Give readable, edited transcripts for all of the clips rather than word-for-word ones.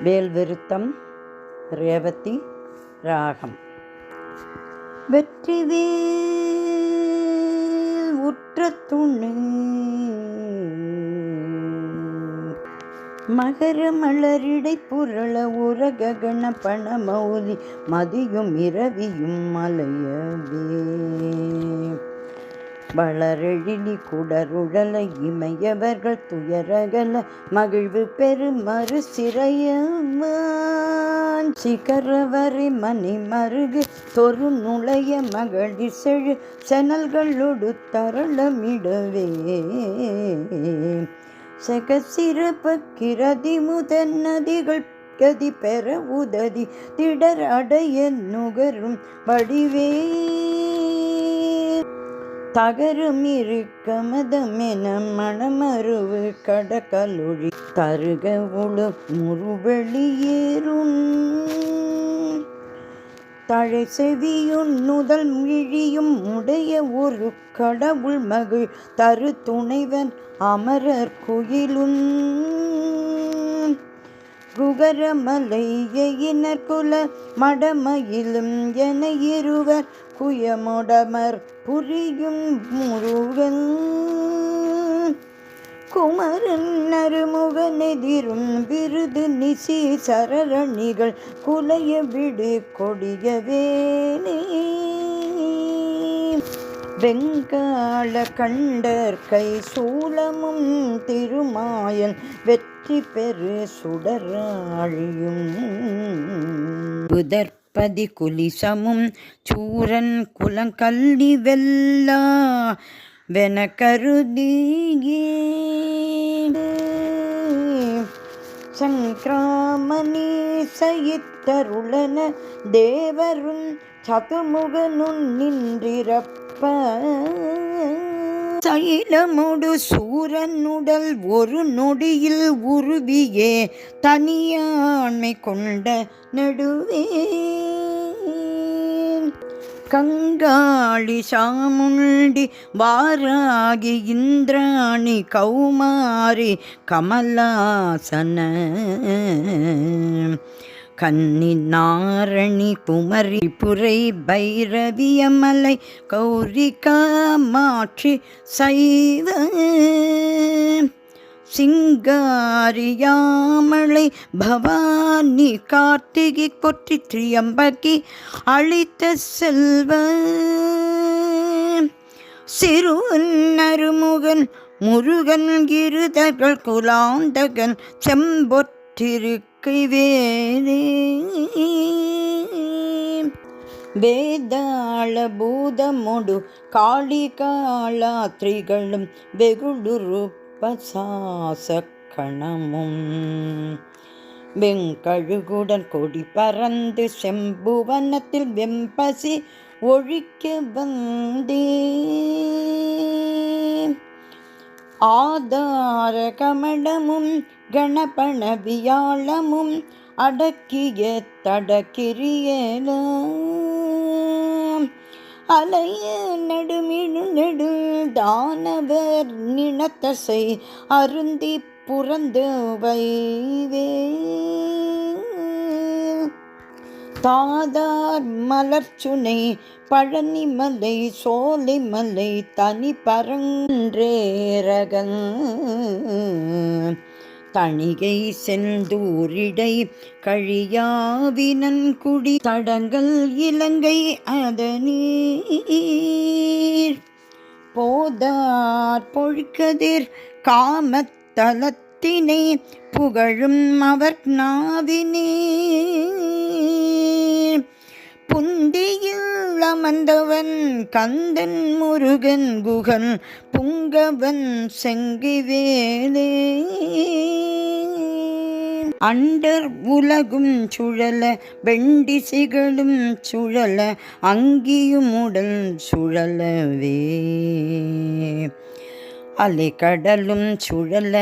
வேல் விருத்தம் ரேவதி ராகம். வெற்றிவேல் உற்ற துணை மகர மலரிடை புரள உரகண பணமௌலி மதியும் இரவியும் மலையவே வளரெழிலி குடருழல இமையவர்கள் துயரகல மகிழ்வு பெருமறு சிறையவான் சிகரவரை மணி மருகு தொரு நுழைய மகளிர் செழு செனல்களொடு தரளமிடவே சகசிரபக்கிரதி முதன் நதிகள் கதி பெற உததி திடர் அடைய நுகரும் வடிவே தகரும் இருக்கமதமென மணமருவு கடகலொழி தருக உழு முருவெளியேறும் தழை செவியுன் நுதல் இழியும் உடைய ஒரு கடவுள் மகிழ் தரு துணைவன் அமரர் குயிலும் குகரமலையினர் குல மடமயிலும் என இருவர் குயமுடமர் புரியும் முருகன் குமரன் நறுமுகனெதிரும் விருது நிசி சரரணிகள் குலைய விடு கொடியவேனே வெங்காள கண்டர் கை சூலமும் திருமாயன் வெற்றி பெரு சுடராழியும் புதற்பதி குலிசமும் சூரன் குலங்கல்லி வெல்லா வென கருதியே சங்கிராமணி சயித்தருளன தேவரும் சதுமுகனுன் நின்றிரப்ப சைலமுடு சூரனுடல் ஒரு நொடியில் உருவியே தனியாண்மை கொண்ட நடுவே கங்காளி சாமுண்டி வாராகி இந்திராணி கௌமாரி கமலாசன கன்னி நாரணி குமரி புரை பைரவியமலை கௌரிகா மாற்றி சைவ சிங்காரியாமலை பவானி கார்த்திகை கொற்றி திரியம்பகி அளித்த செல்வ சிறுநருமுகன் முருகன் கிருதர்கள் குலாந்தகன் செம்பொற்றிருக்கை வேதே வேதாள பூதமொடு காளி காளாத்ரிகளும் வெகுளுரு பசாசக்கணமும் வெங்கழுகுடன் கொடி பறந்து செம்புவனத்தில் வெம்பசி ஒழிக்க வந்தே ஆதார கமலமும் கணபண வியாழமும் அடக்கிய தடக்கிரியல அலைய நடுமிழு நெடு தானவர் நினத்தசை அருந்தி புறந்து வைவே தாதார் மலர்ச்சுனை பழனிமலை சோலைமலை தனி பரன்றேரகன் தணிகை செந்தூரிடை கழியாவினன்குடி தடங்கள் இலங்கை அதனீர் போதார் பொழிக்கதிர் காமத்தலத்தினை புகழும் அவர் நாவினே புந்தியில் அமர்ந்தவன் கந்தன் முருகன் குகன் புங்கவன் செங்கிவேலே அண்டர் உலகும் சுழல வெண்டிசைகளும் சுழல அங்கியுமுடல் சுழலவே அலைக்கடலும் சுழல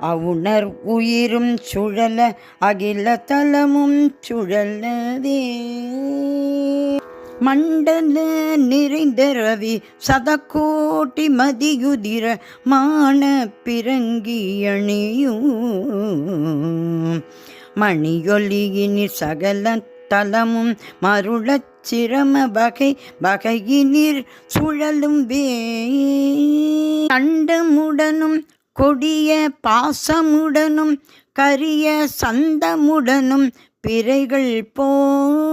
அவுணர் உயிரும் சுழல அகில தலமும் சுழலவே மண்டல நிறைந்த ரவி சதக்கோட்டி மதியுதிர மான பிறங்கி அணியும் மணியொலியினிற் சகல தலமும் மருளச் சிரம வகையினிற் சுழலும் கண்டமுடனும் கொடிய பாசமுடனும் கரிய சந்தமுடனும் பிறைகள் போந்தமுடனும்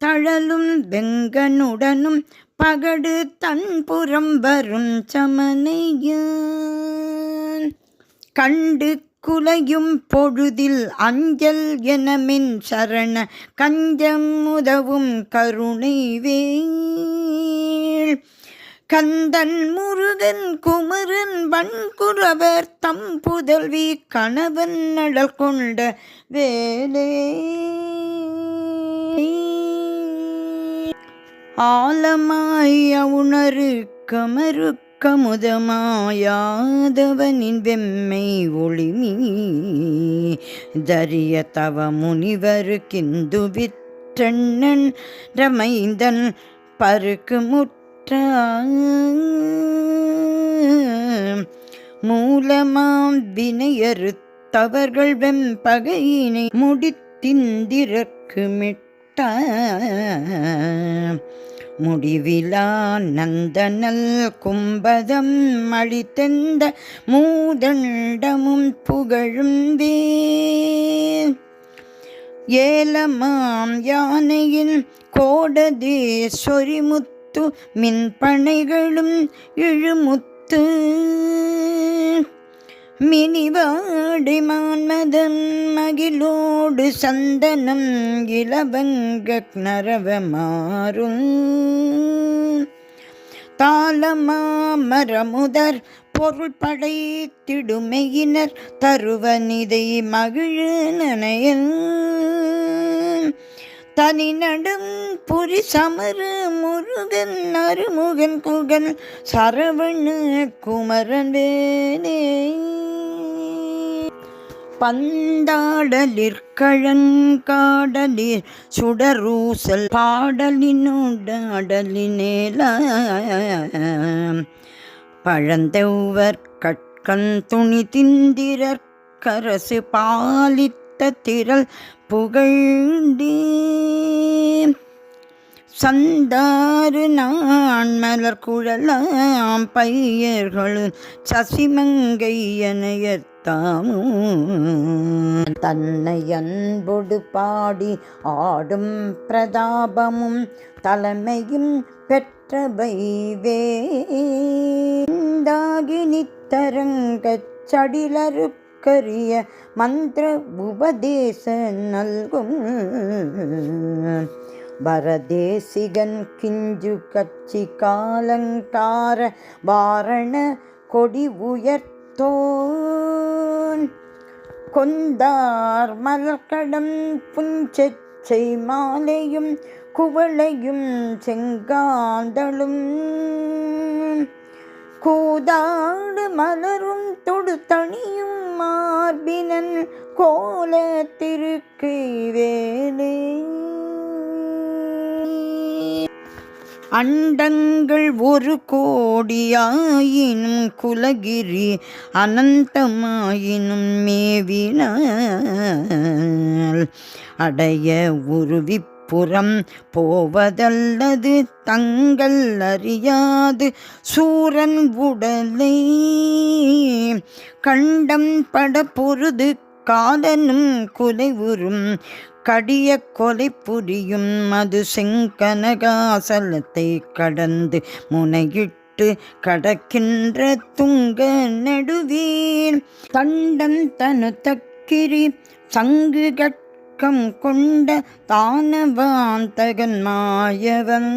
தழலும் வெங்கனுடனும் பகடு தன்புறம் வரும் சமனையான் கண்டு குலையும் பொழுதில் அஞ்சல் எனமின் சரண கஞ்சம் உதவும் கருணை வேள் கந்தன் முருகன் குமரன் வன்குரவர் தம் புதல்வி கணவன் நடல் கொண்ட வேலே ஆலமாய் அவுணரு கமரு கமுதமாயாதவனின் வெம்மை ஒளிமீ தரிய தவ முனிவரு கிந்து விற்றண்ணன் ரமைந்தன் பருக்கு முற்ற மூலமாம் வினையறுத்தவர்கள் வெம்பகையினை முடித்திந்திரக்கு மிட்ட முடிவிலா நந்தனல் கும்பதம் அளித்தெந்த மூதண்டமும் புகழும் வேல் ஏலமாம் யானையின் கோடதே சொரிமுத்து மின்பனைகளும் இழுமுத்து மினிவாடி மான்மதம் மகிழோடு சந்தனம் இளவங்க நரவமாறும் தாளமாமரமுதர் பொருள் படைத்திடுமையினர் தருவனிதை மகிழ நனையல் தனி நடும் புரி சமரு முருகன் அருமுகன் குகன் சரவண குமரன் வேலே பந்தாடலிற் கழங்காடலிற் சுடரூசல் பாடலினுடாடலினேல பழந்தெவ்வர் கட்கண் துணி திந்திரற் கரசு பாலித்த திரள் புகழ்ந்தே சந்தாறு நான் மலர் குழலாம் பையர்கள் சசிமங்கையனையத்தாமும் தன்னை அன்பொடு பாடி ஆடும் பிரதாபமும் தலைமையும் பெற்றவை வேந்தாகி நித்தரங்கச் சடிலரு கரிய மந்திர உபதேச நல்கும் பரதேசிகன் கிஞ்சு கச்சி காலங்கார வாரண கொடி உயர்த்தோன் கொந்தார் மலர்கடம் புஞ்செச்சை மாலையும் குவளையும் செங்காந்தளும் கூதாடு மலரும் தொடுத்தணியும் மார்பினன் கோல திருக்கை வேலே அண்டங்கள் ஒரு கோடியாயினும் குலகிரி அனந்தமாயினும் மேவினால் அடைய உருவி புறம் போவதல்லது தங்கள் அறியாது சூரன் உடலை கண்டம் பட பொருது காலனும் குலைவுறும் கடிய கொலை புரியும் அது செங்கனகாசலத்தை கடந்து முனையிட்டு கடக்கின்ற துங்க நடுவீர் தண்டம் தனு தக்கிரி சங்கு கம் கொண்ட தானவாந்தகன் மாயவன்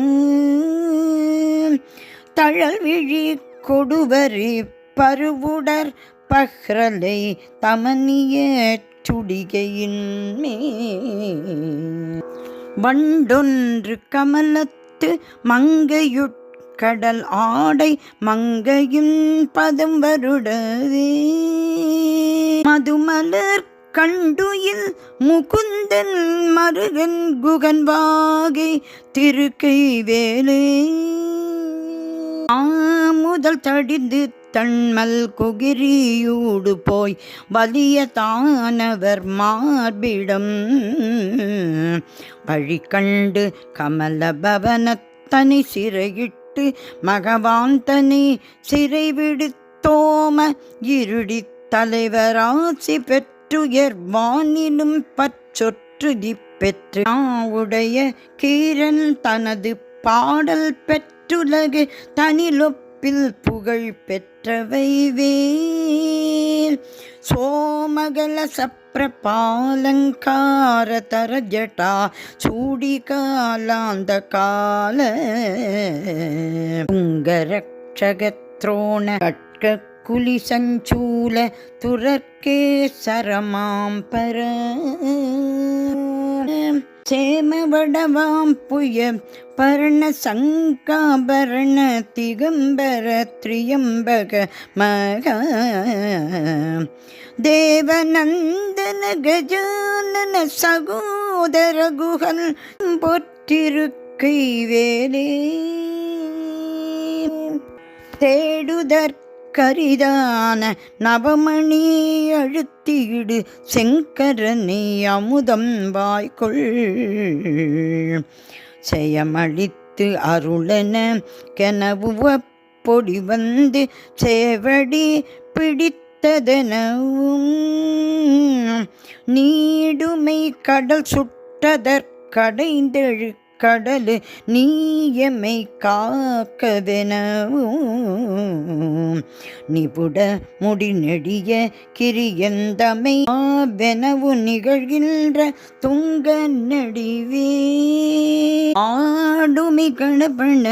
தழல் விழி கொடுவரி பருவுடர் பஹ்ரலை தமனிய சுடிகையின் வண்டொன்று கமலத்து மங்கையுட்கடல் ஆடை மங்கையும் பதம் வருடவே மதுமலர் கண்டுயில் முகுந்தன் மருகன் குகன் வாகை திருக்கை வேலே முதல் தடிந்து தண்மல் குகிரியூடு போய் வலிய தானவர் மார்பிடம் வழி கண்டு கமல பவனத்தனி சிறையிட்டு மகவாந்தனி சிறை விடுத்தோம இருடி தலைவராசி பெற்றுயர்வானிலும் பற்றொற்றுதி பெற்று உடைய கீரன் தனது பாடல் பெற்றுலகு தனிலொப்பில் புகழ் பெற்றவை வேல் சோமகல சப்ரபாலங்கார தரஜட்டா சூடிகாலாந்த கால துங்கரக்ஷகத்ரோண கட்க குலி சஞ்சூல துரர்க்கே சரமாம்பர சேமவடவாம் புய பர்ண சங்காபரண திகம்பர திரியம்பக மக தேவநந்தன கஜானன சகோதர குகன் பொற்றிருக்கை வேலே தேடுதற்கரிதான நவமணி அழுத்தியிடு செங்கரனை அமுதம் வாய்கொள் செயமளித்து அருளன கெனவுவ பொடி வந்து சேவடி பிடித்ததெனவும் நீடுமை கடல் சுட்டதற்கடைந்தெழு கடலு நீயமை காக்கவெனவும் நிபுட முடி நெடிய கிரியந்தமை வெனவு நிகழ்கின்ற துங்க நடிவே ஆடுமி கணபண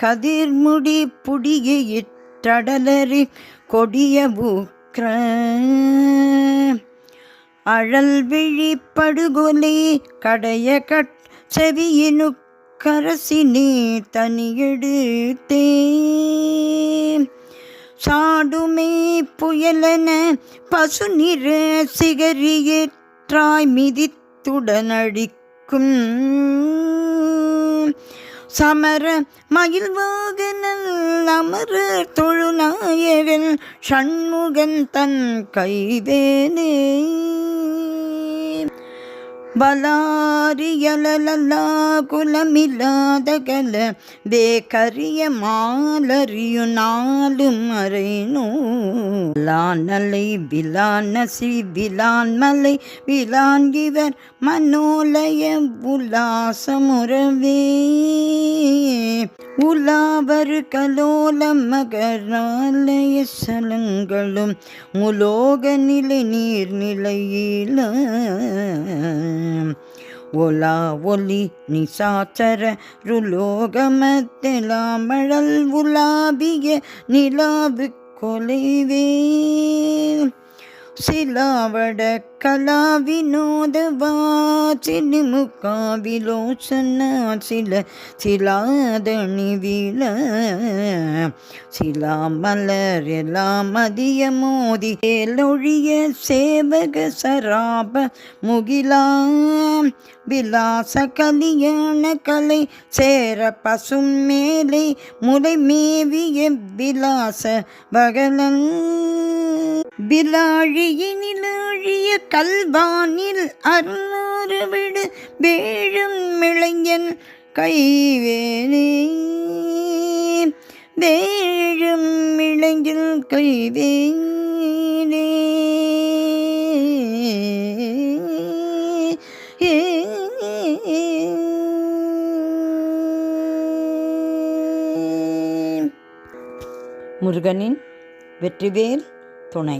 கதிர்முடி புடியிற்றடலறி கொடிய பூக்ர அழல் விழி படுகொலை கடைய கட் செவியினு கரசினே தனியெடுத்தே சாடுமே புயலன பசு நிற சிகரியேற்றாய் மிதித்துடனடிக்கும் சமர மயில்வாகனல் அமர தொழுநாயகன் ஷண்முகன் தன் கைவேனே பலாரியலலா குலமில்லாத கல வேகரிய மாலறியு நாலு மறைனோ லானலை விலானசி விலான் மலை விலான் இவர் மனோலய உல்லாசமுறவே உலாவரு கலோல மகராலய சலங்களும் முலோக நிலை நீர்நிலையில ஒலா ஒலி நிசாச்சர ருலோகமத்தெலாமழல் உலாபிய நிலாவு கொலைவே சிலாவட கலா வினோத வாசினி முகாவிலோசன சில சிலாதணி வில சிலாமலர் எல்லாம் மதிய மோதி ஏலொழிய சேவக சராப முகிலாம் விலாச கலியாண கலை சேர பசும் மேலை முலை மேவிய விலாச பகலன் விலாழியினிலாழிய கல்வானில் அருளாறு விடு வேழும் இளைஞன் கைவேனே வேழும் இளைஞன் கைவேனே முருகனின் வெற்றிவேல் துணை.